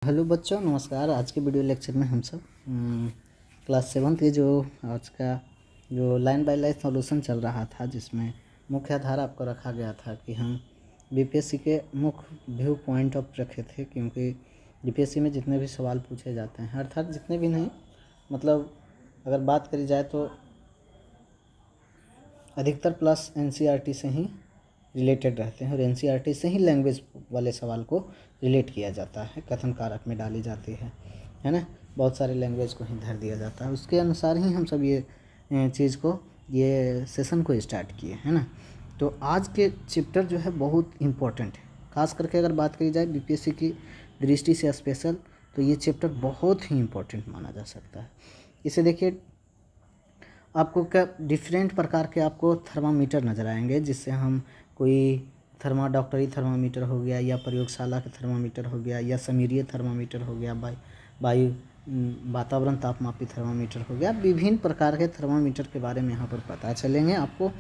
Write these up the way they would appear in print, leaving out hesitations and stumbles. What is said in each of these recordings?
Hello बच्चों, नमस्कार। आज के वीडियो लेक्चर में हम सब क्लास 7 के जो आज का जो लाइन बाय लाइन सॉल्यूशन चल रहा था, जिसमें मुख्य आधार आपको रखा गया था कि हम बीपीएससी के मुख्य व्यू पॉइंट ऑफ रखे थे, क्योंकि बीपीएससी में जितने भी सवाल पूछे जाते हैं, अर्थात जितने भी नहीं, मतलब अगर बात करी जाए तो अधिकतर प्लस एनसीईआरटी से ही रिलेटेड रहते हैं और एनसीईआरटी से ही लैंग्वेज वाले सवाल को रिलेट किया जाता है, कथन कारक में डाली जाती है ना। बहुत सारे लैंग्वेज को ही धर दिया जाता है, उसके अनुसार ही हम सब ये चीज़ को, ये सेशन को स्टार्ट किए, है ना। तो आज के चैप्टर जो है बहुत इम्पोर्टेंट है, खास करके अगर बात करी जाए बीपीएससी की दृष्टि से स्पेशल, तो ये चैप्टर बहुत ही इम्पोर्टेंट माना जा सकता है। इसे देखिए, आपको क्या डिफरेंट प्रकार के आपको थर्मामीटर नज़र आएंगे, जिससे हम कोई डॉक्टरी थर्मामीटर हो गया, या प्रयोगशाला का थर्मामीटर हो गया, या समीरीय थर्मामीटर हो गया, वायु वातावरण तापमापी थर्मामीटर हो गया। विभिन्न प्रकार के थर्मामीटर के बारे में यहाँ पर पता चलेंगे आपको।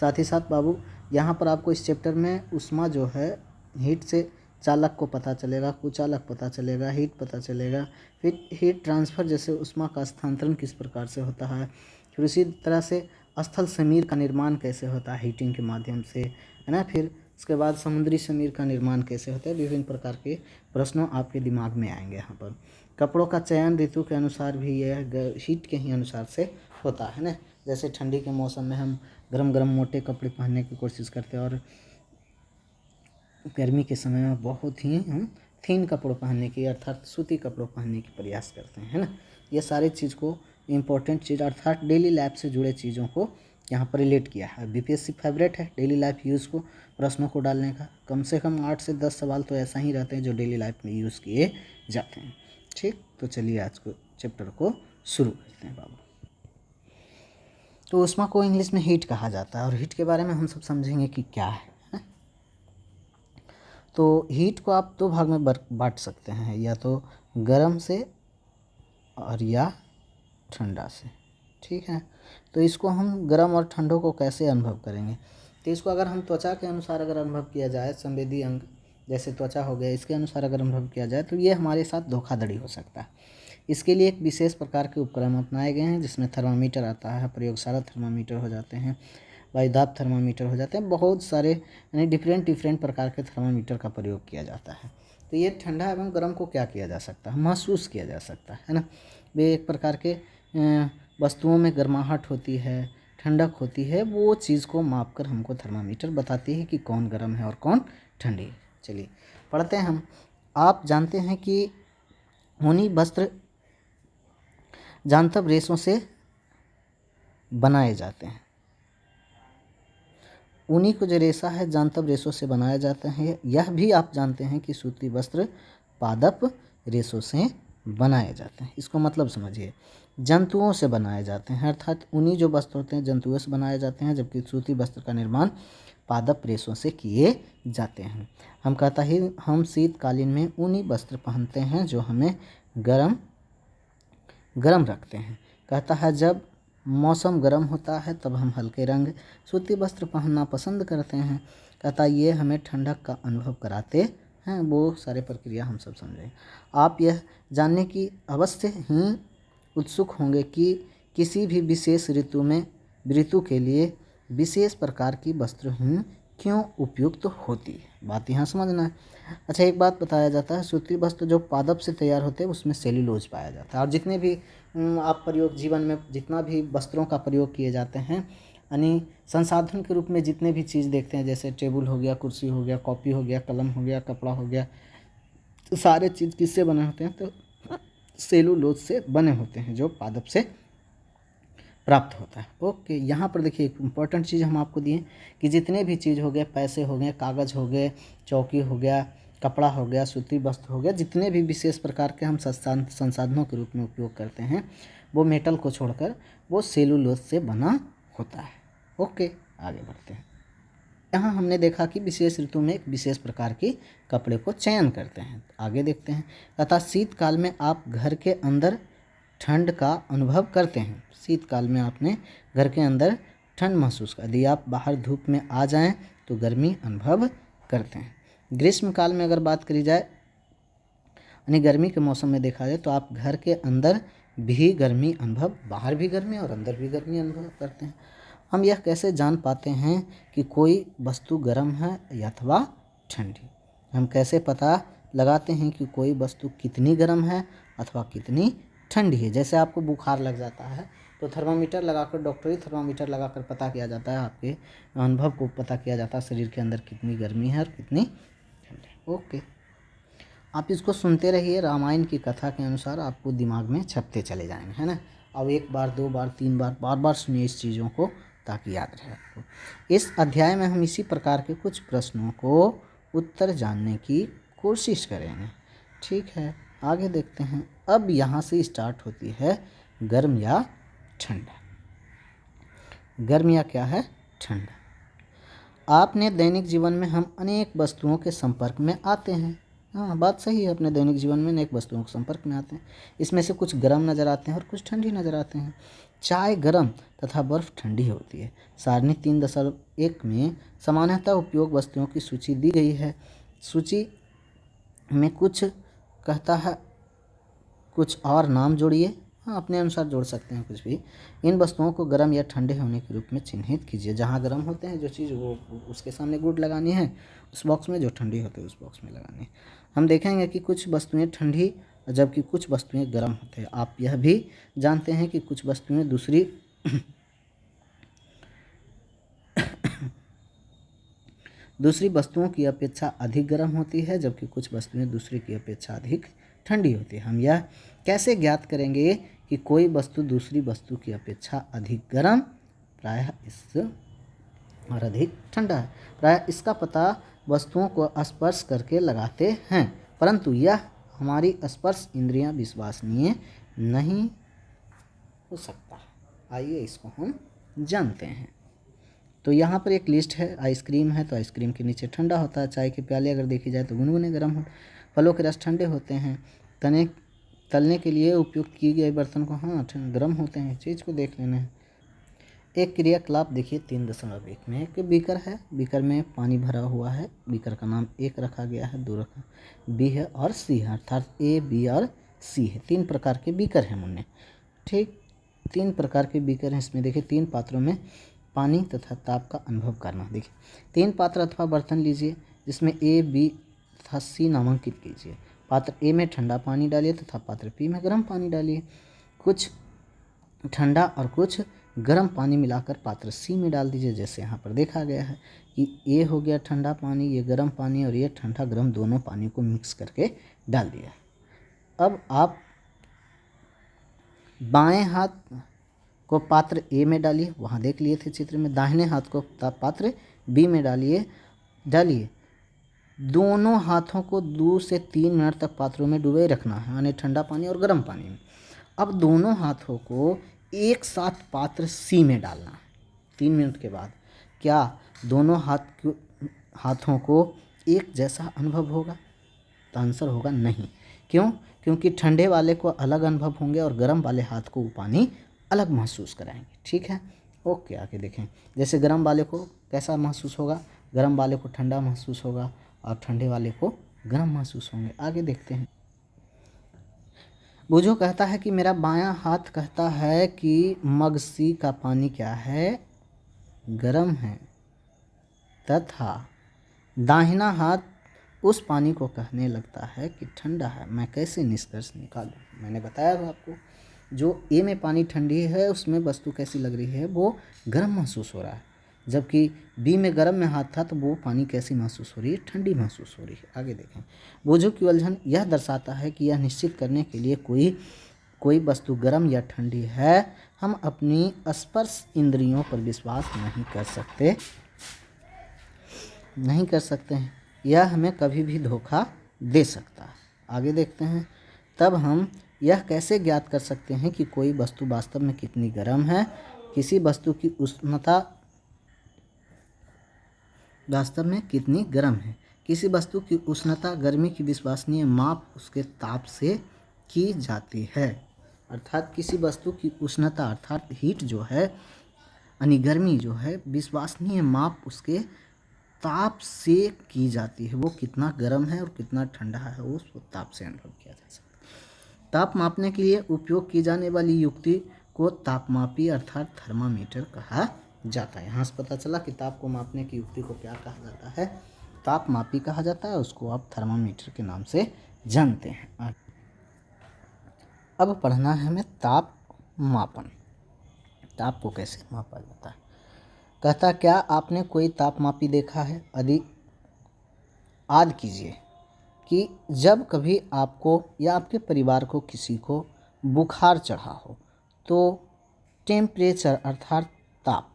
साथ ही साथ बाबू, यहाँ पर आपको इस चैप्टर में ऊष्मा जो है, हीट से चालक को पता चलेगा, कुचालक पता चलेगा, हीट पता चलेगा, फिर हीट ट्रांसफ़र जैसे ऊष्मा का स्थानांतरण किस प्रकार से होता है, फिर उसी तरह से स्थल समीर का निर्माण कैसे होता है हीटिंग के माध्यम से, है ना। फिर उसके बाद समुद्री समीर का निर्माण कैसे होता है। विभिन्न प्रकार के प्रश्नों आपके दिमाग में आएंगे यहाँ पर। कपड़ों का चयन ऋतु के अनुसार भी यह हीट के ही अनुसार से होता है ना। जैसे ठंडी के मौसम में हम गरम गरम मोटे कपड़े पहनने की कोशिश करते हैं, और गर्मी के समय में बहुत ही हम थीन कपड़ों पहनने की, अर्थात सूती कपड़ों पहनने की प्रयास करते हैं, है ना। ये सारी चीज़ को, इम्पोर्टेंट चीज़ अर्थात डेली लाइफ से जुड़े चीज़ों को यहाँ पर रिलेट किया है। बीपीएससी फेवरेट है डेली लाइफ यूज़ को, प्रश्नों को डालने का। कम से कम 8 से 10 सवाल तो ऐसा ही रहते हैं जो डेली लाइफ में यूज़ किए जाते हैं। ठीक, तो चलिए आज को चैप्टर को शुरू करते हैं बाबू। तो ऊष्मा को इंग्लिश में हीट कहा जाता है, और हीट के बारे में हम सब समझेंगे कि क्या है। तो हीट को आप दो भाग में बांट सकते हैं, या तो गर्म से और या ठंडा से। ठीक है, तो इसको हम गर्म और ठंडों को कैसे अनुभव करेंगे, तो इसको अगर हम त्वचा के अनुसार अगर अनुभव किया जाए, संवेदी अंग जैसे त्वचा हो गया, इसके अनुसार अगर अनुभव किया जाए, तो ये हमारे साथ धोखाधड़ी हो सकता है। इसके लिए एक विशेष प्रकार के उपकरण अपनाए गए हैं, जिसमें थर्मामीटर आता है, प्रयोगशाला थर्मामीटर हो जाते हैं, वायुदाब थर्मामीटर हो जाते हैं, बहुत सारे यानी डिफरेंट प्रकार के थर्मामीटर का प्रयोग किया जाता है। तो ये ठंडा एवं गर्म को क्या किया जा सकता है, महसूस किया जा सकता है ना। वे एक प्रकार के वस्तुओं में गर्माहट होती है, ठंडक होती है, वो चीज़ को मापकर हमको थर्मामीटर बताती है कि कौन गर्म है और कौन ठंडी है। चलिए पढ़ते हैं हम। आप जानते हैं कि ऊनी वस्त्र जांतव रेशों से बनाए जाते हैं। ऊनी को जो रेशा है जांतव रेशों से बनाया जाता है। यह भी आप जानते हैं कि सूती वस्त्र पादप रेशों से बनाए जाते हैं। इसको मतलब समझिए, जंतुओं से बनाए जाते हैं, अर्थात ऊनी जो वस्त्र होते हैं जंतुओं से बनाए जाते हैं, जबकि सूती वस्त्र का निर्माण पादप रेशों से किए जाते हैं। हम शीतकालीन में ऊनी वस्त्र पहनते हैं जो हमें गर्म रखते हैं। कहता है जब मौसम गर्म होता है तब हम हल्के रंग सूती वस्त्र पहनना पसंद करते हैं। कहता ये हमें ठंडक का अनुभव कराते हैं। वो सारे प्रक्रिया हम सब समझें। आप यह जानने की अवश्य ही उत्सुक होंगे कि किसी भी विशेष ऋतु के लिए विशेष प्रकार की वस्त्र ही क्यों उपयुक्त होती है। बात यहाँ समझना है। अच्छा, एक बात बताया जाता है, सूती वस्त्र जो पादप से तैयार होते हैं उसमें सेल्यूलोज पाया जाता है। और जितने भी आप प्रयोग जीवन में जितना भी वस्त्रों का प्रयोग किए जाते हैं, यानी संसाधन के रूप में जितने भी चीज़ देखते हैं, जैसे टेबल हो गया, कुर्सी हो गया, कॉपी हो गया, कलम हो गया, कपड़ा हो गया, तो सारे चीज़ किससे बने होते हैं, तो सेलुलोज से बने होते हैं, जो पादप से प्राप्त होता है। ओके, यहाँ पर देखिए एक इम्पॉर्टेंट चीज़ हम आपको दिए कि जितने भी चीज़ हो गए, पैसे हो गए, कागज़ हो गए, चौकी हो गया, कपड़ा हो गया, सूती वस्त्र हो गया, जितने भी विशेष प्रकार के हम संसाधनों के रूप में उपयोग करते हैं, वो मेटल को छोड़कर वो सेलुलोज से बना होता है। ओके, आगे बढ़ते हैं। यहाँ हमने देखा कि विशेष ऋतु में एक विशेष प्रकार के कपड़े को चयन करते हैं। आगे देखते हैं। तथा शीतकाल में आप घर के अंदर ठंड का अनुभव करते हैं। शीतकाल में आपने घर के अंदर ठंड महसूस कर, यदि आप बाहर धूप में आ जाएं तो गर्मी अनुभव करते हैं। ग्रीष्म काल में अगर बात करी जाए, यानी गर्मी के मौसम में देखा जाए तो आप घर के अंदर भी गर्मी अनुभव, बाहर भी गर्मी और अंदर भी गर्मी अनुभव करते हैं। हम यह कैसे जान पाते हैं कि कोई वस्तु गर्म है अथवा ठंडी? हम कैसे पता लगाते हैं कि कोई वस्तु कितनी गर्म है अथवा कितनी ठंडी है? जैसे आपको बुखार लग जाता है तो थर्मामीटर लगाकर, डॉक्टरी थर्मामीटर लगाकर पता किया जाता है, आपके अनुभव को पता किया जाता है शरीर के अंदर कितनी गर्मी है और कितनी ठंडी। ओके, आप इसको सुनते रहिए, रामायण की कथा के अनुसार आपको दिमाग में छपते चले जाएंगे, है ना। अब एक बार, दो बार, तीन बार, बार बार सुनिए इस चीज़ों को ताकि याद रहे आपको। इस अध्याय में हम इसी प्रकार के कुछ प्रश्नों को उत्तर जानने की कोशिश करेंगे। ठीक है, आगे देखते हैं। अब यहाँ से स्टार्ट होती है गर्म या ठंडा। गर्म या क्या है? ठंडा। आपने दैनिक जीवन में हम अनेक वस्तुओं के संपर्क में आते हैं। हाँ, बात सही है, अपने दैनिक जीवन में अनेक वस्तुओं के संपर्क में आते हैं। इसमें से कुछ गर्म नज़र आते हैं और कुछ ठंडी नज़र आते हैं। चाय गर्म तथा बर्फ़ ठंडी होती है। सारणी 3.1 में सामान्यतः उपयोग वस्तुओं की सूची दी गई है। सूची में कुछ कहता है, कुछ और नाम जोड़िए। हाँ, अपने अनुसार जोड़ सकते हैं कुछ भी। इन वस्तुओं को गर्म या ठंडे होने के रूप में चिन्हित कीजिए। जहाँ गर्म होते हैं जो चीज़, वो उसके सामने गुड लगानी है उस बॉक्स में, जो ठंडी होती है उस बॉक्स में लगानी है। हम देखेंगे कि कुछ वस्तुएं ठंडी जबकि कुछ वस्तुएं गर्म होते हैं। आप यह भी जानते हैं कि कुछ वस्तुएं दूसरी वस्तुओं की अपेक्षा अधिक गर्म होती है, जबकि कुछ वस्तुएं दूसरी की अपेक्षा अधिक ठंडी होती है। हम यह कैसे ज्ञात करेंगे कि कोई वस्तु दूसरी वस्तु की अपेक्षा अधिक गर्म प्रायः इस और अधिक ठंडा है? प्रायः इसका पता वस्तुओं को स्पर्श करके लगाते हैं, परंतु यह हमारी स्पर्श इंद्रियां विश्वसनीय नहीं हो सकता। आइए इसको हम जानते हैं। तो यहाँ पर एक लिस्ट है। आइसक्रीम है तो आइसक्रीम के नीचे ठंडा होता है। चाय के प्याले अगर देखी जाए तो गुनगुने गर्म हो। फलों के रस ठंडे होते हैं। तलने के लिए उपयोग किए गए बर्तन को, हाँ, गर्म होते हैं। चीज़ को देख लेना है। एक क्रियाकलाप देखिए 3.1 में। एक बीकर है, बीकर में पानी भरा हुआ है। बीकर का नाम 1 रखा गया है, 2 रखा, बी है और सी है, अर्थात ए, बी और सी है। 3 प्रकार के बीकर हैं मुन्ने। ठीक, 3 प्रकार के बीकर हैं। इसमें देखिए 3 पात्रों में पानी तथा ताप का अनुभव करना। देखिए 3 पात्र अथवा बर्तन लीजिए जिसमें ए, बी तथा सी नामांकित कीजिए। पात्र ए में ठंडा पानी डालिए तथा पात्र बी में गर्म पानी डालिए। कुछ ठंडा और कुछ गर्म पानी मिलाकर पात्र सी में डाल दीजिए। जैसे यहाँ पर देखा गया है कि ये हो गया ठंडा पानी, ये गर्म पानी, और ये ठंडा गर्म दोनों पानी को मिक्स करके डाल दिया। अब आप बाएं हाथ को पात्र ए में डालिए, वहाँ देख लिए थे चित्र में। दाहिने हाथ को पात्र बी में डालिए। दोनों हाथों को 2 से 3 मिनट तक पात्रों में डुबे रखना है, यानी ठंडा पानी और गर्म पानी में। अब दोनों हाथों को एक साथ पात्र सी में डालना है 3 मिनट के बाद। क्या दोनों हाथों को एक जैसा अनुभव होगा? तो आंसर होगा नहीं। क्यों? क्योंकि ठंडे वाले को अलग अनुभव होंगे और गर्म वाले हाथ को वो पानी अलग महसूस कराएंगे। ठीक है, ओके, आगे देखें। जैसे गर्म वाले को कैसा महसूस होगा? गर्म वाले को ठंडा महसूस होगा और ठंडे वाले को गर्म महसूस होंगे। आगे देखते हैं। बुझो कहता है कि मेरा बायां हाथ कहता है कि मग सी का पानी क्या है? गर्म है, तथा दाहिना हाथ उस पानी को कहने लगता है कि ठंडा है। मैं कैसे निष्कर्ष निकालूं? मैंने बताया था आपको, जो ए में पानी ठंडी है उसमें वस्तु कैसी लग रही है? वो गर्म महसूस हो रहा है, जबकि बी में गर्म में हाथ था तो वो पानी कैसी महसूस हो रही है? ठंडी महसूस हो रही है। आगे देखें। बोझों की उलझन यह दर्शाता है कि यह निश्चित करने के लिए कोई वस्तु गर्म या ठंडी है, हम अपनी स्पर्श इंद्रियों पर विश्वास नहीं कर सकते हैं। यह हमें कभी भी धोखा दे सकता है। आगे देखते हैं। तब हम यह कैसे ज्ञात कर सकते हैं कि कोई वस्तु वास्तव में कितनी गर्म है? किसी वस्तु की उष्णता वास्तव में कितनी गर्म है? किसी वस्तु की उष्णता, गर्मी की विश्वसनीय माप उसके ताप से की जाती है। अर्थात किसी वस्तु की उष्णता अर्थात हीट जो है, यानी गर्मी जो है, विश्वसनीय माप उसके ताप से की जाती है, वो कितना गर्म है और कितना ठंडा है वो उसको ताप से अनुभव किया जा सकता है। ताप मापने के लिए उपयोग की जाने वाली युक्ति को तापमापी अर्थात थर्मामीटर कहा जाता है। यहाँ से पता चला कि ताप को मापने की युक्ति को क्या कहा जाता है, तापमापी कहा जाता है, उसको आप थर्मामीटर के नाम से जानते हैं। अब पढ़ना है हमें ताप मापन, ताप को कैसे मापा जाता है। कहता क्या आपने कोई तापमापी देखा है? याद कीजिए कि जब कभी आपको या आपके परिवार को किसी को बुखार चढ़ा हो तो टेम्परेचर अर्थात ताप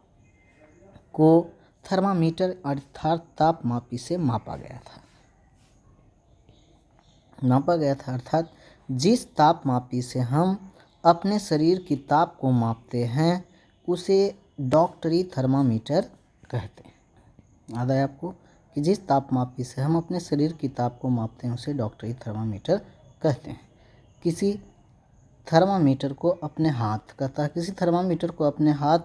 को थर्मामीटर अर्थात तापमापी से मापा गया था अर्थात जिस तापमापी से हम अपने शरीर की ताप को मापते हैं उसे डॉक्टरी थर्मामीटर कहते हैं। याद है आपको कि जिस तापमापी से हम अपने शरीर की ताप को मापते हैं उसे डॉक्टरी थर्मामीटर कहते हैं। किसी थर्मामीटर को अपने हाथ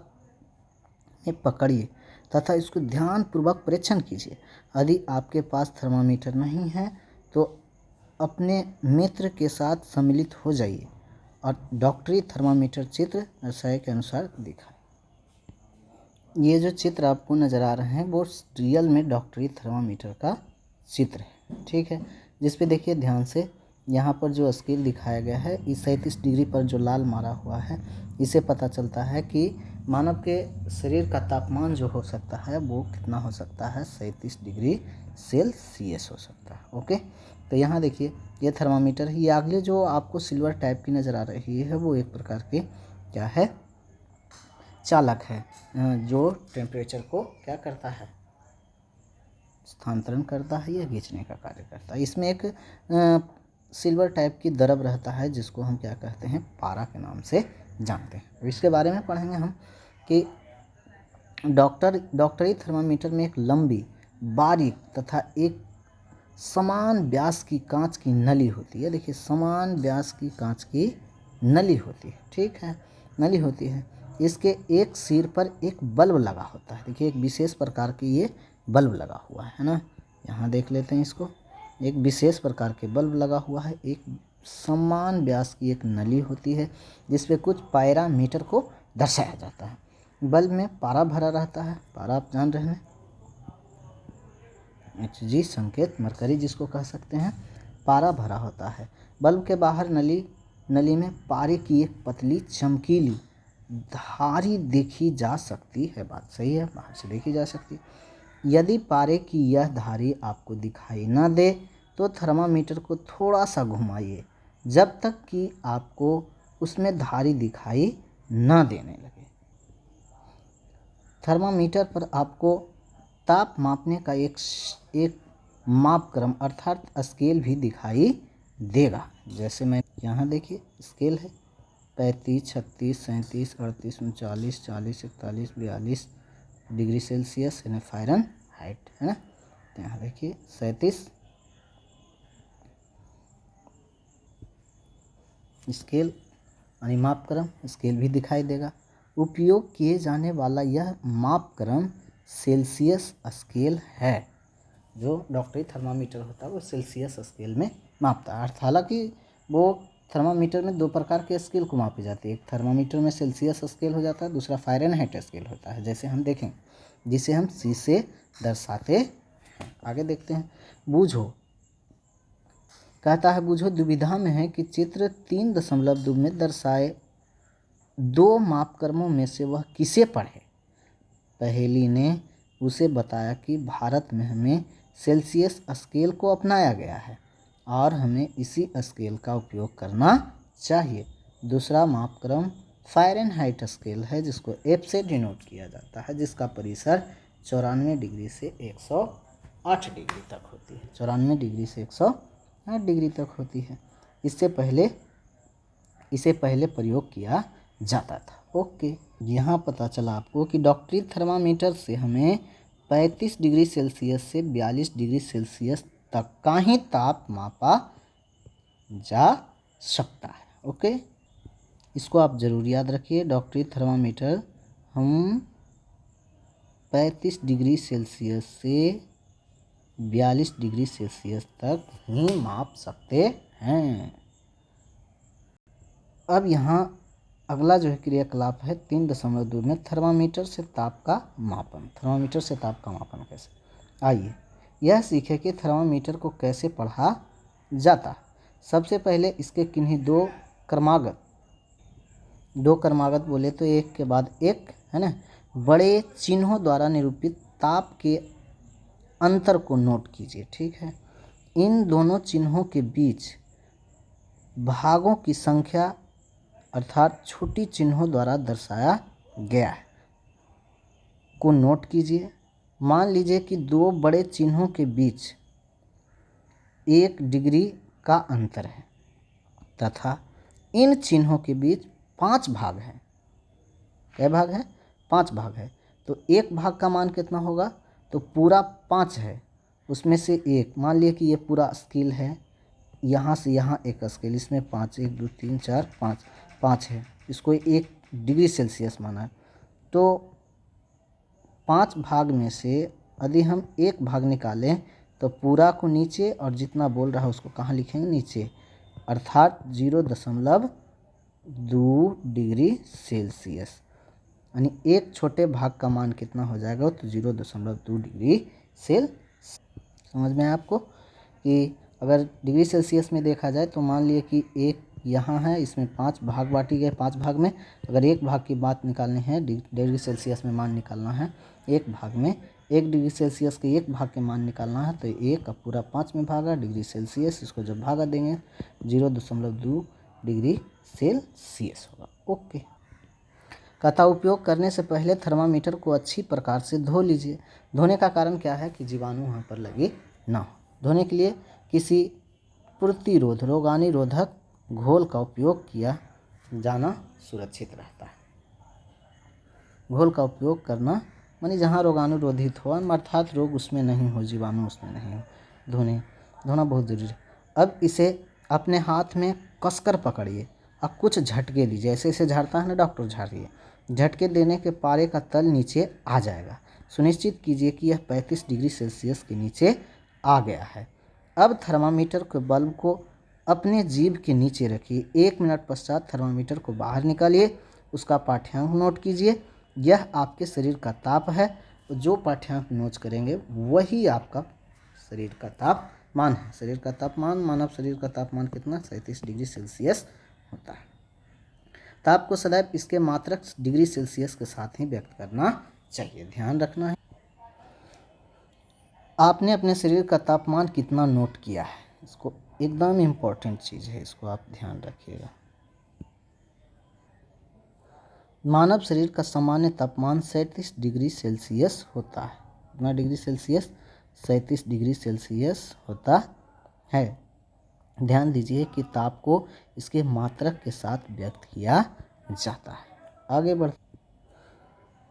में पकड़िए तथा इसको ध्यानपूर्वक परीक्षण कीजिए। यदि आपके पास थर्मामीटर नहीं है तो अपने मित्र के साथ सम्मिलित हो जाइए और डॉक्टरी थर्मामीटर चित्र दर्शाए के अनुसार दिखाएं। ये जो चित्र आपको नज़र आ रहे हैं वो रियल में डॉक्टरी थर्मामीटर का चित्र है, ठीक है। जिस पे देखिए ध्यान से, यहाँ पर जो स्केल दिखाया गया है इस 37 डिग्री पर जो लाल मारा हुआ है इससे पता चलता है कि मानव के शरीर का तापमान जो हो सकता है वो कितना हो सकता है, 37 डिग्री सेल्सियस हो सकता है। ओके, तो यहाँ देखिए ये थर्मामीटर है। ये अगले जो आपको सिल्वर टाइप की नज़र आ रही है वो एक प्रकार की क्या है, चालक है, जो टेम्परेचर को क्या करता है, स्थानांतरण करता है या खींचने का कार्य करता है। इसमें एक सिल्वर टाइप की दरब रहता है जिसको हम क्या कहते हैं, पारा के नाम से जानते हैं। तो इसके बारे में पढ़ेंगे हम कि डॉक्टरी थर्मामीटर में एक लंबी बारीक तथा एक समान व्यास की कांच की नली होती है। देखिए समान व्यास की कांच की नली होती है, ठीक है, नली होती है। इसके एक सिर पर एक बल्ब लगा होता है। देखिए एक विशेष प्रकार की ये बल्ब लगा हुआ है ना, यहाँ देख लेते हैं इसको। एक विशेष प्रकार के बल्ब लगा हुआ है, एक समान व्यास की एक नली होती है जिसपे कुछ पैरामीटर को दर्शाया जाता है। बल्ब में पारा भरा रहता है, पारा आप जान रहे हैं, Hg संकेत मरकरी जिसको कह सकते हैं, पारा भरा होता है। बल्ब के बाहर नली में पारे की एक पतली चमकीली धारी देखी जा सकती है। बात सही है, बाहर से देखी जा सकती है। यदि पारे की यह धारी आपको दिखाई न दे तो थर्मामीटर को थोड़ा सा घुमाइए जब तक कि आपको उसमें धारी दिखाई न देने लगे। थर्मामीटर पर आपको ताप मापने का एक मापक्रम अर्थात स्केल भी दिखाई देगा। जैसे मैं यहाँ देखिए स्केल है 35, 36, 37, 38, 39, 40, 41, 42 डिग्री सेल्सियस यानी फ़ारेनहाइट है ना। तो यहाँ देखिए 37 स्केल यानी मापक्रम, स्केल भी दिखाई देगा। उपयोग किए जाने वाला यह मापक्रम सेल्सियस स्केल है। जो डॉक्टरी थर्मामीटर होता है वो सेल्सियस स्केल में मापता है। अर्थ हालांकि वो थर्मामीटर में दो प्रकार के स्केल को मापी जाती है, एक थर्मामीटर में सेल्सियस स्केल हो जाता है, दूसरा फ़ारेनहाइट स्केल होता है। जैसे हम देखें, जिसे हम सी से दर्शाते। आगे देखते हैं, बूझो कहता है, बूझो दुविधा में है कि चित्र 3.2 में दर्शाए दो मापक्रमों में से वह किसे पढ़े। पहेली ने उसे बताया कि भारत में हमें सेल्सियस स्केल को अपनाया गया है और हमें इसी स्केल का उपयोग करना चाहिए। दूसरा मापक्रम फ़ारेनहाइट स्केल है जिसको F से डिनोट किया जाता है, जिसका परिसर 94 डिग्री से 108 डिग्री तक होती है। 94 डिग्री से 108 डिग्री तक होती है। इसे पहले प्रयोग किया जाता था। ओके, यहाँ पता चला आपको कि डॉक्टरी थर्मामीटर से हमें 35 डिग्री सेल्सियस से 42 डिग्री सेल्सियस तक का ही ताप मापा जा सकता है। ओके, इसको आप ज़रूर याद रखिए। डॉक्टरी थर्मामीटर हम 35 डिग्री सेल्सियस से 42 डिग्री सेल्सियस तक ही माप सकते हैं। अब यहाँ अगला जो है क्रियाकलाप है 3.2 में थर्मामीटर से ताप का मापन। थर्मामीटर से ताप का मापन कैसे, आइए यह सीखें कि थर्मामीटर को कैसे पढ़ा जाता है। सबसे पहले इसके किन्हीं दो क्रमागत बोले तो एक के बाद एक है ना, बड़े चिन्हों द्वारा निरूपित ताप के अंतर को नोट कीजिए। ठीक है, इन दोनों चिन्हों के बीच भागों की संख्या अर्थात छोटी चिन्हों द्वारा दर्शाया गया है को नोट कीजिए। मान लीजिए कि दो बड़े चिन्हों के बीच 1 डिग्री का अंतर है तथा इन चिन्हों के बीच 5 भाग हैं। क्या भाग है? 5 भाग है। तो एक भाग का मान कितना होगा? तो पूरा 5 है, उसमें से एक, मान लिया कि ये पूरा स्केल है, यहाँ से यहाँ एक स्केल, इसमें 5, 1 2 3 4 5 5 है, इसको 1 डिग्री सेल्सियस माना है। तो 5 भाग में से यदि हम एक भाग निकालें तो पूरा को नीचे और जितना बोल रहा है उसको कहाँ लिखेंगे? नीचे, अर्थात 0.2 डिग्री सेल्सियस, यानी एक छोटे भाग का मान कितना हो जाएगा? तो 0.2 डिग्री सेल्सियस। समझ में आया आपको कि अगर डिग्री सेल्सियस में देखा जाए तो मान लिए कि एक यहाँ है, इसमें 5 भाग बांटी गए, 5 भाग में अगर एक भाग की बात निकालनी है, डिग्री सेल्सियस में मान निकालना है, एक भाग में 1 डिग्री सेल्सियस के एक भाग के मान निकालना है, तो 1 का पूरा 5 में भागा डिग्री सेल्सियस, इसको जब भागा देंगे 0.2 डिग्री सेल्सियस होगा। ओके। कहता उपयोग करने से पहले थर्मामीटर को अच्छी प्रकार से धो लीजिए। धोने का कारण क्या है? कि जीवाणु वहाँ पर लगे ना हो। धोने के लिए किसी रोगाणुरोधक घोल का उपयोग किया जाना सुरक्षित रहता है। घोल का उपयोग करना मानी जहाँ रोगाणुरोधित हो, अर्थात रोग उसमें नहीं हो, जीवाणु उसमें नहीं हो। धोना बहुत ज़रूरी है। अब इसे अपने हाथ में कसकर पकड़िए और कुछ झटके दीजिए, ऐसे ऐसे झाड़ता है ना डॉक्टर, झाड़िए। झटके देने के पारे का तल नीचे आ जाएगा। सुनिश्चित कीजिए कि यह 35 डिग्री सेल्सियस के नीचे आ गया है। अब थर्मामीटर के बल्ब को अपने जीभ के नीचे रखिए। 1 मिनट पश्चात थर्मामीटर को बाहर निकालिए, उसका पाठ्यांक नोट कीजिए। यह आपके शरीर का ताप है, जो पाठ्यांक नोट करेंगे वही आपका शरीर का तापमान है। शरीर का तापमान, मानव शरीर का तापमान कितना? 37 डिग्री सेल्सियस होता है। ताप को सदैव इसके मात्रक डिग्री सेल्सियस के साथ ही व्यक्त करना चाहिए। ध्यान रखना है आपने अपने शरीर का तापमान कितना नोट किया है, इसको एकदम इम्पोर्टेंट चीज़ है, इसको आप ध्यान रखिएगा। मानव शरीर का सामान्य तापमान 37 डिग्री सेल्सियस होता है। कितना डिग्री सेल्सियस? 37 डिग्री सेल्सियस होता है। ध्यान दीजिए कि ताप को इसके मात्रक के साथ व्यक्त किया जाता है। आगे बढ़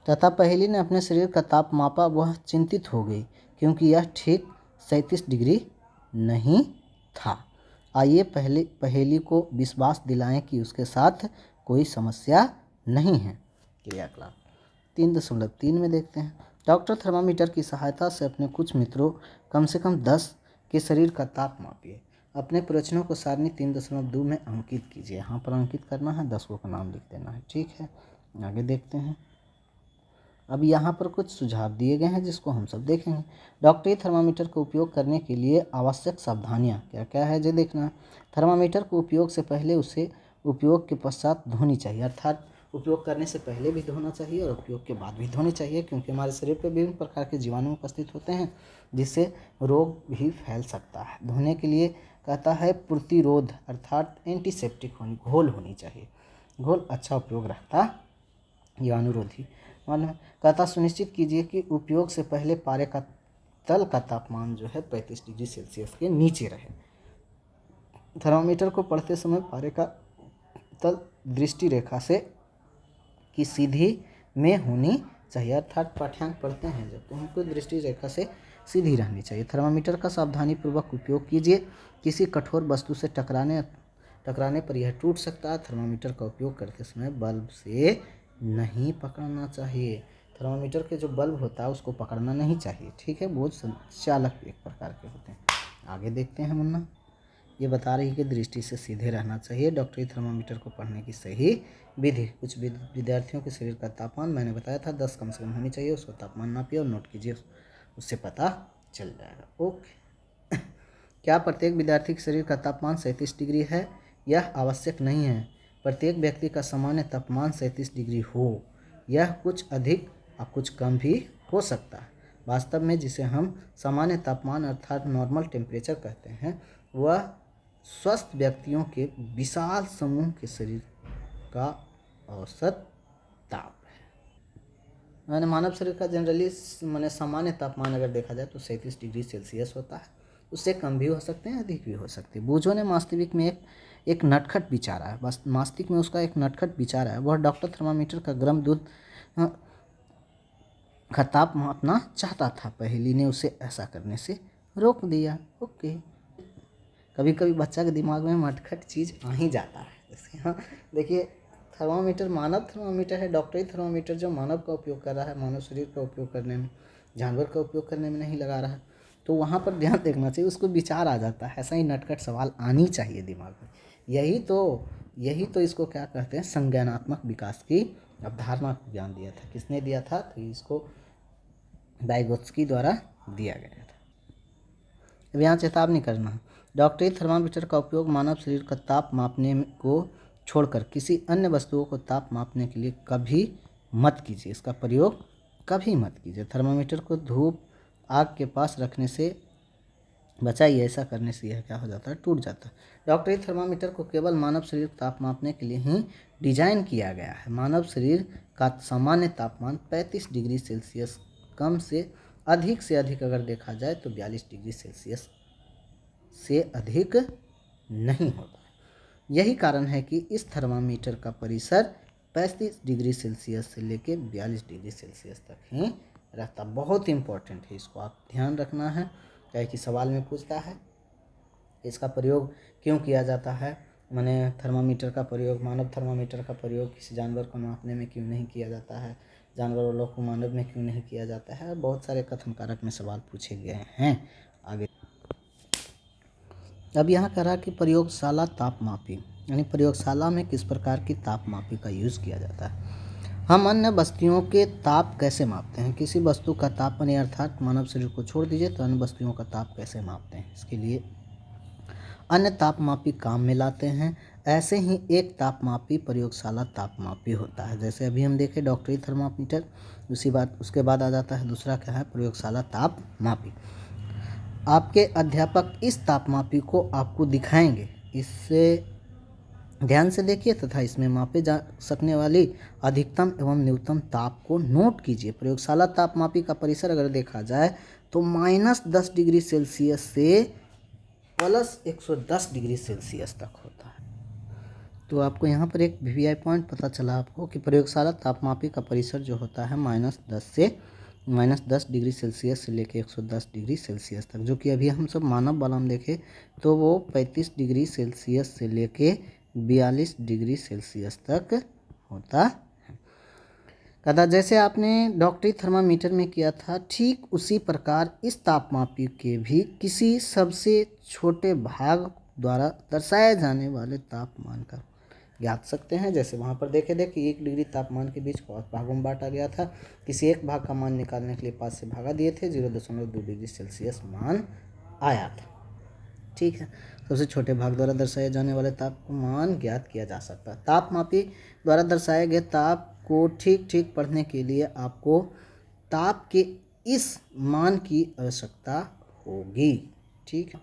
तथा पहेली ने अपने शरीर का ताप मापा, वह चिंतित हो गई क्योंकि यह ठीक 37 डिग्री नहीं था। आइए पहेली को विश्वास दिलाएं कि उसके साथ कोई समस्या नहीं है। क्रियाकलाप 3.3 में देखते हैं। डॉक्टर थर्मामीटर की सहायता से अपने कुछ मित्रों कम से कम 10 के शरीर का ताप मापिए। अपने प्रश्नों को सारणी 3.2 में अंकित कीजिए। यहाँ पर अंकित करना है, 10 का नाम लिख देना है। ठीक है, आगे देखते हैं। अब यहाँ पर कुछ सुझाव दिए गए हैं जिसको हम सब देखेंगे। डॉक्टरी थर्मामीटर का उपयोग करने के लिए आवश्यक सावधानियाँ क्या क्या है जो देखना है। थर्मामीटर को उपयोग से पहले उसे उपयोग के पश्चात धोनी चाहिए, अर्थात उपयोग करने से पहले भी धोना चाहिए और उपयोग के बाद भी धोनी चाहिए, क्योंकि हमारे शरीर पर विभिन्न प्रकार के जीवाणु उपस्थित होते हैं जिससे रोग भी फैल सकता है। धोने के लिए कहता है प्रतिरोध अर्थात एंटीसेप्टिक घोल होनी चाहिए। घोल अच्छा उपयोग रहता जीवाणुरोधी। कहता सुनिश्चित कीजिए कि उपयोग से पहले पारे का तल का तापमान जो है 35 डिग्री सेल्सियस के नीचे रहे। थर्मामीटर को पढ़ते समय पारे का तल दृष्टि रेखा से की सीधी में होनी चाहिए, अर्थात पाठ्यांक पढ़ते हैं जब तो हमको दृष्टि रेखा से सीधी रहनी चाहिए। थर्मामीटर का सावधानीपूर्वक उपयोग कीजिए। किसी कठोर वस्तु से टकराने पर यह टूट सकता है। थर्मामीटर का उपयोग करते समय बल्ब से नहीं पकड़ना चाहिए। थर्मामीटर के जो बल्ब होता है उसको पकड़ना नहीं चाहिए, ठीक है, वो चालक एक प्रकार के होते हैं। आगे देखते हैं मुन्ना, ये बता रही है कि दृष्टि से सीधे रहना चाहिए। डॉक्टरी थर्मामीटर को पढ़ने की सही विधि, कुछ विद्यार्थियों के शरीर का तापमान मैंने बताया था 10 कम से कम होनी चाहिए, उसको तापमान नापिए और नोट कीजिए, उससे पता चल जाएगा। ओके। क्या प्रत्येक विद्यार्थी के शरीर का तापमान 37 डिग्री है? यह आवश्यक नहीं है। प्रत्येक व्यक्ति का सामान्य तापमान 37 डिग्री हो, यह कुछ अधिक और कुछ कम भी हो सकता है। वास्तव में जिसे हम सामान्य तापमान अर्थात नॉर्मल टेम्परेचर कहते हैं, वह स्वस्थ व्यक्तियों के विशाल समूह के शरीर का औसत ताप है। मैंने मानव शरीर का जनरली मैंने सामान्य तापमान अगर देखा जाए तो 37 डिग्री सेल्सियस होता है, उससे कम भी हो सकते हैं, अधिक भी हो सकते हैं। बूझो ने वास्तविक में एक नटखट विचारा है, बस मस्तिष्क में उसका एक नटखट विचार है। वह डॉक्टर थर्मामीटर का गर्म दूध का ताप मापना चाहता था, पहेली ने उसे ऐसा करने से रोक दिया। ओके, कभी कभी बच्चा के दिमाग में नटखट चीज़ आ ही जाता है। जैसे हाँ देखिए, थर्मामीटर मानव थर्मामीटर है, डॉक्टरी थर्मामीटर जो मानव का उपयोग कर रहा है, मानव शरीर का उपयोग करने में, जानवर का उपयोग करने में नहीं लगा रहा है, तो वहाँ पर ध्यान देखना चाहिए, उसको विचार आ जाता है। ऐसा ही नटखट सवाल आनी चाहिए दिमाग में। यही तो इसको क्या कहते हैं, संज्ञानात्मक विकास की अवधारणा को ज्ञान दिया था। किसने दिया था? तो इसको वाइगोत्स्की द्वारा दिया गया था। अब यहाँ चेतावनी करना है, डॉक्टरी थर्मामीटर का उपयोग मानव शरीर का ताप मापने को छोड़कर किसी अन्य वस्तुओं को ताप मापने के लिए कभी मत कीजिए। इसका प्रयोग कभी मत कीजिए। थर्मामीटर को धूप आग के पास रखने से बचाइए, ऐसा करने से यह क्या हो जाता है, टूट जाता है। डॉक्टरी थर्मामीटर को केवल मानव शरीर का ताप मापने के लिए ही डिजाइन किया गया है। मानव शरीर का सामान्य तापमान 35 डिग्री सेल्सियस कम से अधिक अगर देखा जाए तो 42 डिग्री सेल्सियस से अधिक नहीं होता है। यही कारण है कि इस थर्मामीटर का परिसर 35 डिग्री सेल्सियस से लेकर 42 डिग्री सेल्सियस तक ही रहता। बहुत इंपॉर्टेंट है, इसको आप ध्यान रखना है, क्या कि सवाल में पूछता है इसका प्रयोग क्यों किया जाता है, माने थर्मामीटर का प्रयोग, मानव थर्मामीटर का प्रयोग किसी जानवर को मापने में क्यों नहीं किया जाता है, जानवर वालों को मानव में क्यों नहीं किया जाता है। बहुत सारे कथन कारक में सवाल पूछे गए हैं। आगे अब यहाँ कह रहा कि प्रयोगशाला तापमापी, यानी प्रयोगशाला में किस प्रकार की तापमापी का यूज़ किया जाता है। हम अन्य वस्तुओं के ताप कैसे मापते हैं? किसी वस्तु का तापमान अर्थात मानव शरीर को छोड़ दीजिए तो अन्य वस्तुओं का ताप कैसे मापते हैं, इसके लिए अन्य तापमापी काम में लाते हैं। ऐसे ही एक तापमापी प्रयोगशाला तापमापी होता है। जैसे अभी हम देखें डॉक्टरी थर्मामीटर, उसके बाद आ जाता है दूसरा क्या है, प्रयोगशाला तापमापी। आपके अध्यापक इस तापमापी को आपको दिखाएंगे, इससे ध्यान से देखिए तथा इसमें मापे जा सकने वाली अधिकतम एवं न्यूनतम ताप को नोट कीजिए। प्रयोगशाला तापमापी का परिसर अगर देखा जाए तो -10 डिग्री सेल्सियस से +110 डिग्री सेल्सियस तक होता है। तो आपको यहाँ पर एक वीवीआई पॉइंट पता चला आपको कि प्रयोगशाला तापमापी का परिसर जो होता है -10 डिग्री सेल्सियस से लेके 110 डिग्री सेल्सियस तक, जो कि अभी हम सब मानव वाला हम देखें तो वो 35 डिग्री सेल्सियस से लेके 42 डिग्री सेल्सियस तक होता है। कदा जैसे आपने डॉक्टरी थर्मामीटर में किया था, ठीक उसी प्रकार इस तापमापी के भी किसी सबसे छोटे भाग द्वारा दर्शाए जाने वाले तापमान का ज्ञात सकते हैं। जैसे वहाँ पर देखे कि 1 डिग्री तापमान के बीच 5 भागों में बांटा गया था। किसी एक भाग का मान निकालने के लिए 5 से भागा दिए थे, 0.2 डिग्री सेल्सियस मान आया था। ठीक है, सबसे छोटे भाग द्वारा दर्शाए जाने वाले तापमान ज्ञात किया जा सकता है। तापमापी द्वारा दर्शाए गए ताप को ठीक पढ़ने के लिए आपको ताप के इस मान की आवश्यकता होगी। ठीक है,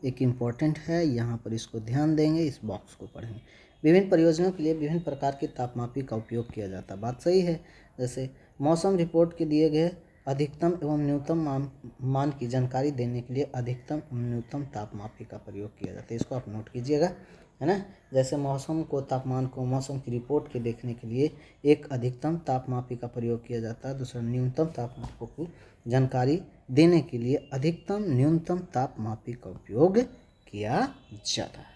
एक इम्पॉर्टेंट है, यहाँ पर इसको ध्यान देंगे, इस बॉक्स को पढ़ेंगे। विभिन्न प्रयोजनों के लिए विभिन्न प्रकार की तापमापी का उपयोग किया जाता है। बात सही है। जैसे मौसम रिपोर्ट के दिए गए अधिकतम एवं न्यूनतम मान की जानकारी देने के लिए अधिकतम एवं न्यूनतम तापमापी का प्रयोग किया जाता है। इसको आप नोट कीजिएगा, है ना। जैसे मौसम की रिपोर्ट के देखने के लिए एक अधिकतम तापमापी का प्रयोग किया जाता है, दूसरा न्यूनतम तापमापी को जानकारी देने के लिए अधिकतम न्यूनतम तापमापी का उपयोग किया जाता है।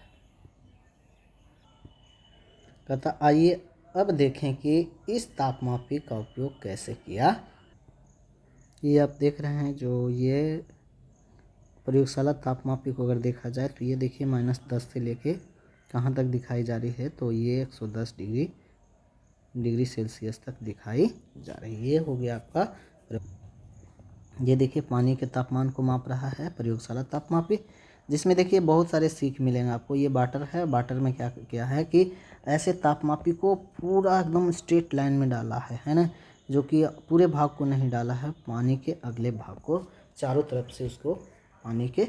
कहता आइए अब देखें कि इस तापमापी का उपयोग कैसे किया। ये आप देख रहे हैं जो ये प्रयोगशाला तापमापी को अगर देखा जाए तो ये देखिए -10 से लेके कहाँ तक दिखाई जा रही है, तो ये 110 डिग्री सेल्सियस तक दिखाई जा रही है। ये हो गया आपका, ये देखिए पानी के तापमान को माप रहा है प्रयोगशाला तापमापी, जिसमें देखिए बहुत सारे सीख मिलेंगे आपको। ये वाटर है, वाटर में क्या किया है कि ऐसे तापमापी को पूरा एकदम स्ट्रेट लाइन में डाला है ना, जो कि पूरे भाग को नहीं डाला है, पानी के अगले भाग को चारों तरफ से उसको पानी के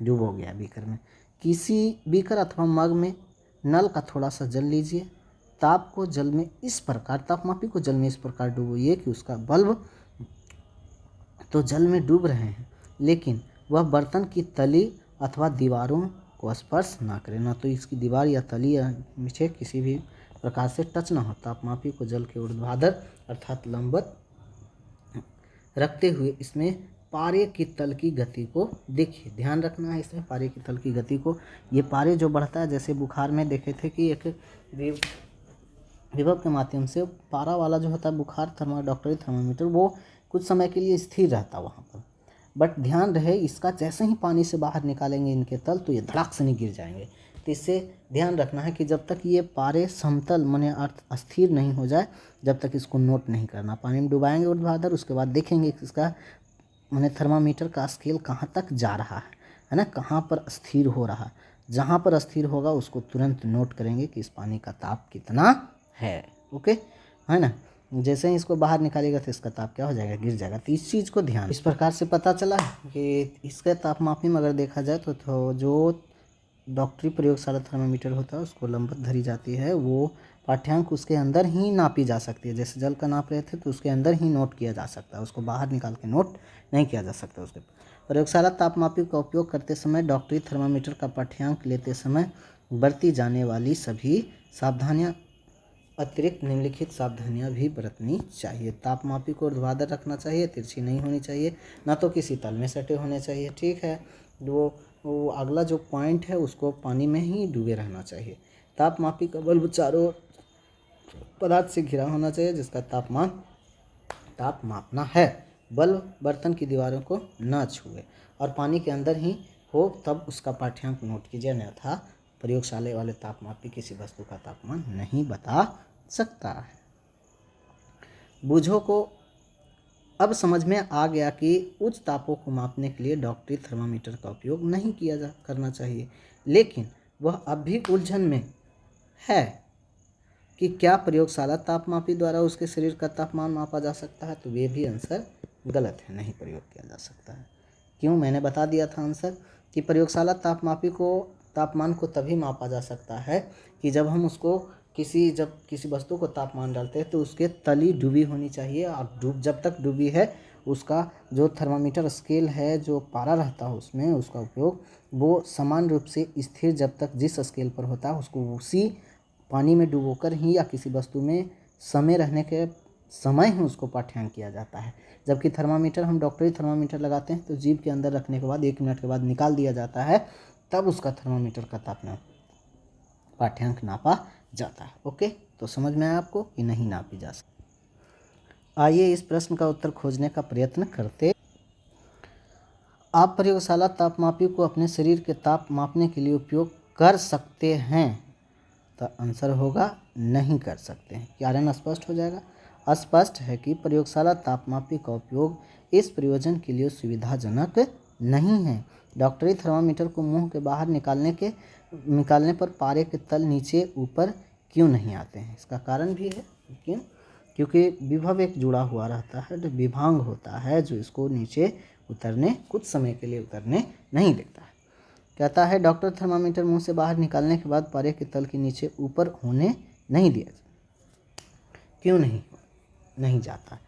डूबो गया बीकर में। किसी बीकर अथवा मग में नल का थोड़ा सा जल लीजिए, ताप को जल में इस प्रकार, तापमापी को जल में इस प्रकार डुबोइए कि उसका बल्ब तो जल में डूब रहे हैं, लेकिन वह बर्तन की तली अथवा दीवारों को स्पर्श ना करे, ना तो इसकी दीवार या तली या नीचे किसी भी प्रकार से टच ना हो। तापमापी को जल के ऊर्ध्वाधर अर्थात लंबवत रखते हुए इसमें पारे की तल की गति को देखिए, ध्यान रखना है इसमें पारे की तल की गति को। ये पारे जो बढ़ता है, जैसे बुखार में देखे थे कि एक विभव के माध्यम से पारा वाला जो होता है बुखार डॉक्टरी थर्मामीटर, वो कुछ समय के लिए स्थिर रहता वहाँ पर, बट ध्यान रहे इसका जैसे ही पानी से बाहर निकालेंगे इनके तल, तो ये धड़ाक से नहीं गिर जाएंगे। तो इससे ध्यान रखना है कि जब तक ये पारे समतल माने अर्थ स्थिर नहीं हो जाए, जब तक इसको नोट नहीं करना। पानी में डुबाएंगे ऊर्ध्वाधर, उसके बाद देखेंगे कि इसका माने थर्मामीटर का स्केल कहाँ तक जा रहा है ना, कहाँ पर स्थिर हो रहा। जहाँ पर स्थिर होगा उसको तुरंत नोट करेंगे कि इस पानी का ताप कितना है। ओके, है ना। जैसे ही इसको बाहर निकालेगा तो इसका ताप क्या हो जाएगा, गिर जाएगा। तो इस चीज़ को ध्यान, इस प्रकार से पता चला कि इसके तापमापी में अगर देखा जाए तो जो डॉक्टरी प्रयोगशाला थर्मामीटर होता है उसको लंबवत धरी जाती है, वो पाठ्यांक उसके अंदर ही नापी जा सकती है। जैसे जल का नाप रहे थे तो उसके अंदर ही नोट किया जा सकता है, उसको बाहर निकाल के नोट नहीं किया जा सकता। उसके प्रयोगशाला तापमापी का उपयोग करते समय डॉक्टरी थर्मामीटर का पाठ्यांक लेते समय बरती जाने वाली सभी सावधानियाँ अतिरिक्त निम्नलिखित सावधानियां भी बरतनी चाहिए। तापमापी को ऊर्ध्वाधर रखना चाहिए, तिरछी नहीं होनी चाहिए, ना तो किसी तल में सटे होने चाहिए। ठीक है, वो अगला जो पॉइंट है उसको पानी में ही डूबे रहना चाहिए। तापमापी का बल्ब चारों पदार्थ से घिरा होना चाहिए जिसका ताप मापना है। बल्ब बर्तन की दीवारों को न छुए और पानी के अंदर ही हो, तब उसका पाठ्यांक नोट कीजिए, अन्यथा प्रयोगशाला वाले तापमापी किसी वस्तु का तापमान नहीं बता सकता है। बूझो को अब समझ में आ गया कि उच्च तापों को मापने के लिए डॉक्टरी थर्मामीटर का उपयोग नहीं करना चाहिए, लेकिन वह अब भी उलझन में है कि क्या प्रयोगशाला तापमापी द्वारा उसके शरीर का तापमान मापा जा सकता है। तो वे भी आंसर गलत है, नहीं प्रयोग किया जा सकता है। क्यों, मैंने बता दिया था आंसर कि प्रयोगशाला तापमान को तभी मापा जा सकता है कि जब हम उसको किसी वस्तु को तापमान डालते हैं तो उसके तली डूबी होनी चाहिए, और जब तक डूबी है उसका जो थर्मामीटर स्केल है, जो पारा रहता है उसमें, उसका उपयोग वो समान रूप से स्थिर जब तक जिस स्केल पर होता है उसको उसी पानी में डुबोकर ही या किसी वस्तु में समय रहने के समय ही उसको पाठ्यांक किया जाता है। जबकि थर्मामीटर, हम डॉक्टरी थर्मामीटर लगाते हैं तो जीभ के अंदर रखने के बाद 1 मिनट के बाद निकाल दिया जाता है, तब उसका थर्मामीटर का तापमान पाठ्यांक नापा जाता है। ओके, तो समझ में आया आपको कि नहीं नापी जा सकती। आइए इस प्रश्न का उत्तर खोजने का प्रयत्न करते। आप प्रयोगशाला तापमापी को अपने शरीर के ताप मापने के लिए उपयोग कर सकते हैं, तो आंसर होगा नहीं कर सकते हैं। कारण स्पष्ट हो जाएगा। स्पष्ट है कि प्रयोगशाला तापमापी का उपयोग इस प्रयोजन के लिए सुविधाजनक नहीं है। डॉक्टरी थर्मामीटर को मुंह के बाहर निकालने पर पारे के तल नीचे ऊपर क्यों नहीं आते हैं, इसका कारण भी है। क्यों? क्योंकि विभव एक जुड़ा हुआ रहता है, जो विभांग होता है, जो इसको नीचे उतरने, कुछ समय के लिए उतरने नहीं देता है। कहता है डॉक्टर थर्मामीटर मुंह से बाहर निकालने के बाद पारे के तल के नीचे ऊपर होने नहीं दिया जाता। क्यों नहीं जाता।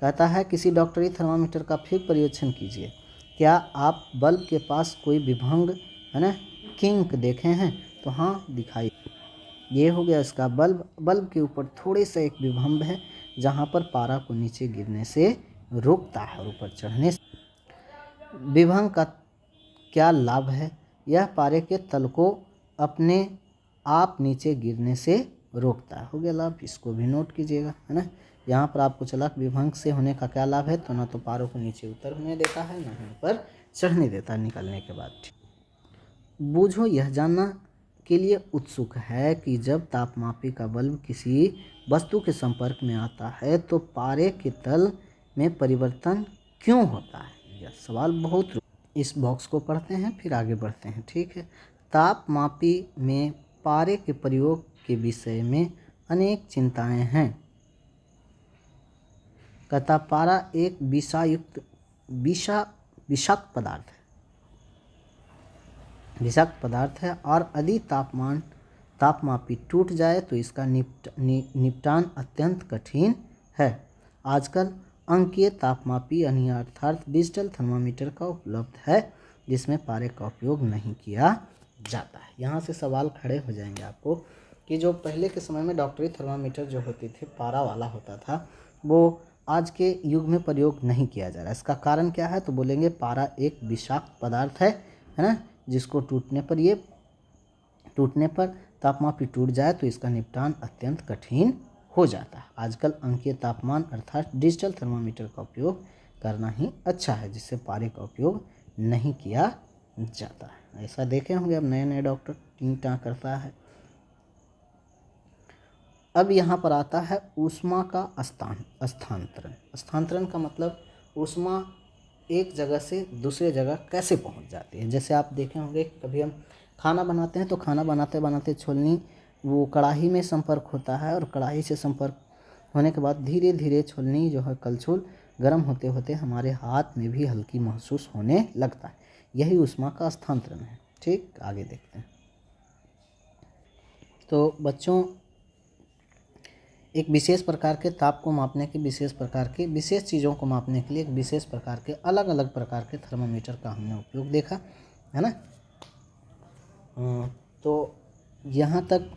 कहता है किसी डॉक्टरी थर्मामीटर का फिर परीक्षण कीजिए। क्या आप बल्ब के पास कोई विभंग है ना, किंक देखे हैं? तो हाँ, दिखाई। ये हो गया इसका बल्ब के ऊपर थोड़े सा एक विभंग है जहाँ पर पारा को नीचे गिरने से रोकता है और ऊपर चढ़ने से। विभंग का क्या लाभ है? यह पारे के तल को अपने आप नीचे गिरने से रोकता है। हो गया लाभ, इसको भी नोट कीजिएगा, है ना। यहाँ पर आपको चला विभंग से होने का क्या लाभ है, तो ना तो पारों को नीचे उतर होने देता है, ना ही पर चढ़ने देता निकलने के बाद। बूझो यह जानना के लिए उत्सुक है कि जब तापमापी का बल्ब किसी वस्तु के संपर्क में आता है तो पारे के तल में परिवर्तन क्यों होता है। यह सवाल बहुत, इस बॉक्स को पढ़ते हैं फिर आगे बढ़ते हैं, ठीक है। तापमापी में पारे के प्रयोग के विषय में अनेक चिंताएं हैं। कहता पारा एक विषाक्त पदार्थ है और यदि तापमापी टूट जाए तो इसका निपटान अत्यंत कठिन है। आजकल अंकीय तापमापी यानी अर्थात डिजिटल थर्मामीटर का उपलब्ध है जिसमें पारे का उपयोग नहीं किया जाता है। यहाँ से सवाल खड़े हो जाएंगे आपको कि जो पहले के समय में डॉक्टरी थर्मामीटर जो होती थी पारा वाला होता था, वो आज के युग में प्रयोग नहीं किया जा रहा है। इसका कारण क्या है, तो बोलेंगे पारा एक विषाक्त पदार्थ है ना, जिसको टूटने पर तापमापी टूट जाए तो इसका निपटान अत्यंत कठिन हो जाता है। आजकल अंकीय तापमान अर्थात डिजिटल थर्मामीटर का उपयोग करना ही अच्छा है, जिससे पारे का उपयोग नहीं किया जाता है। ऐसा देखे होंगे अब नए नए डॉक्टर टिंग टाँ करता है। अब यहाँ पर आता है ऊष्मा का स्थानांतरण। स्थानांतरण का मतलब ऊष्मा एक जगह से दूसरे जगह कैसे पहुँच जाती है। जैसे आप देखे होंगे कभी हम खाना बनाते हैं तो खाना बनाते बनाते छोलनी वो कढ़ाई में संपर्क होता है और कढ़ाई से संपर्क होने के बाद धीरे धीरे छोलनी जो है कलछुल गर्म होते होते हमारे हाथ में भी हल्की महसूस होने लगता है। यही ऊष्मा का स्थानांतरण है। ठीक, आगे देखते हैं। तो बच्चों, एक विशेष प्रकार के ताप को मापने की विशेष चीज़ों को मापने के लिए एक विशेष प्रकार के अलग अलग प्रकार के थर्मामीटर का हमने उपयोग देखा, है ना। तो यहाँ तक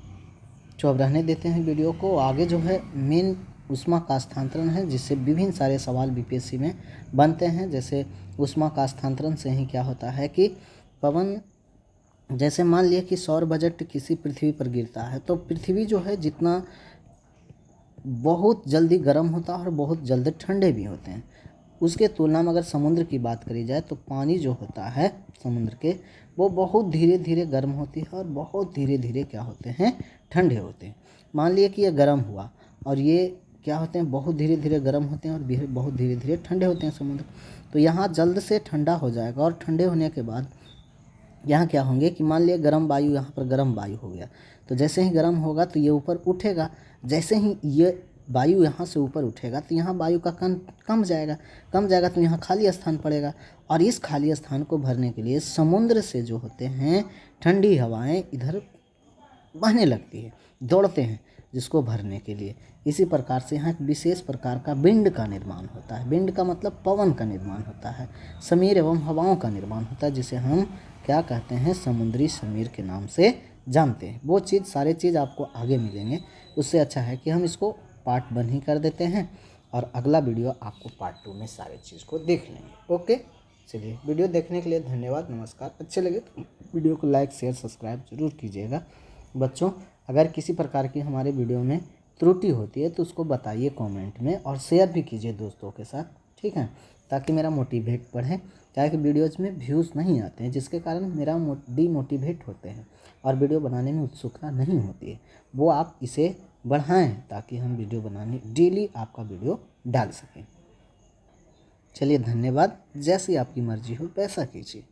जो अब रहने देते हैं वीडियो को। आगे जो है मेन ऊष्मा का स्थानांतरण है, जिससे विभिन्न सारे सवाल बीपीएससी में बनते हैं। जैसे ऊष्मा का स्थानांतरण से ही क्या होता है कि पवन, जैसे मान लिया कि सौर बजट किसी पृथ्वी पर गिरता है तो पृथ्वी जो है जितना बहुत जल्दी गर्म होता है और बहुत जल्दी ठंडे भी होते हैं, उसके तुलना में अगर समुद्र की बात करी जाए तो पानी जो होता है समुद्र के वो बहुत धीरे धीरे गर्म होती है और बहुत धीरे धीरे क्या होते हैं, ठंडे होते हैं। मान लिया कि ये गर्म हुआ और ये क्या होते हैं, बहुत धीरे धीरे गर्म होते हैं और बहुत धीरे धीरे ठंडे होते हैं समुद्र। तो यहाँ जल्द से ठंडा हो जाएगा और ठंडे होने के बाद यहाँ क्या होंगे कि मान लिया गर्म वायु, यहाँ पर गर्म वायु हो गया, तो जैसे ही गर्म होगा तो ये ऊपर उठेगा। जैसे ही ये वायु यहाँ से ऊपर उठेगा तो यहाँ वायु का कण कम जाएगा तो यहाँ खाली स्थान पड़ेगा और इस खाली स्थान को भरने के लिए समुद्र से जो होते हैं ठंडी हवाएं इधर बहने लगती है, दौड़ते हैं जिसको भरने के लिए। इसी प्रकार से यहाँ एक विशेष प्रकार का विंड का निर्माण होता है। विंड का मतलब पवन का निर्माण होता है, समीर एवं हवाओं का निर्माण होता है, जिसे हम क्या कहते हैं, समुद्री समीर के नाम से जानते हैं। वो चीज़ सारे चीज़ आपको आगे मिलेंगे। उससे अच्छा है कि हम इसको पार्ट 1 ही कर देते हैं और अगला वीडियो आपको पार्ट 2 में सारे चीज़ को देख लेंगे। ओके, चलिए, वीडियो देखने के लिए धन्यवाद, नमस्कार। अच्छे लगे तो वीडियो को लाइक शेयर सब्सक्राइब जरूर कीजिएगा। बच्चों, अगर किसी प्रकार की हमारे वीडियो में त्रुटि होती है तो उसको बताइए कमेंट में और शेयर भी कीजिए दोस्तों के साथ, ठीक है, ताकि मेरा मोटिवेट बढ़े। क्या कि वीडियोज़ में व्यूज़ नहीं आते हैं, जिसके कारण मेरा डीमोटिवेट होते हैं और वीडियो बनाने में उत्सुकता नहीं होती है। वो आप इसे बढ़ाएं ताकि हम वीडियो बनाने डेली आपका वीडियो डाल सकें। चलिए, धन्यवाद। जैसी आपकी मर्जी हो वैसा कीजिए।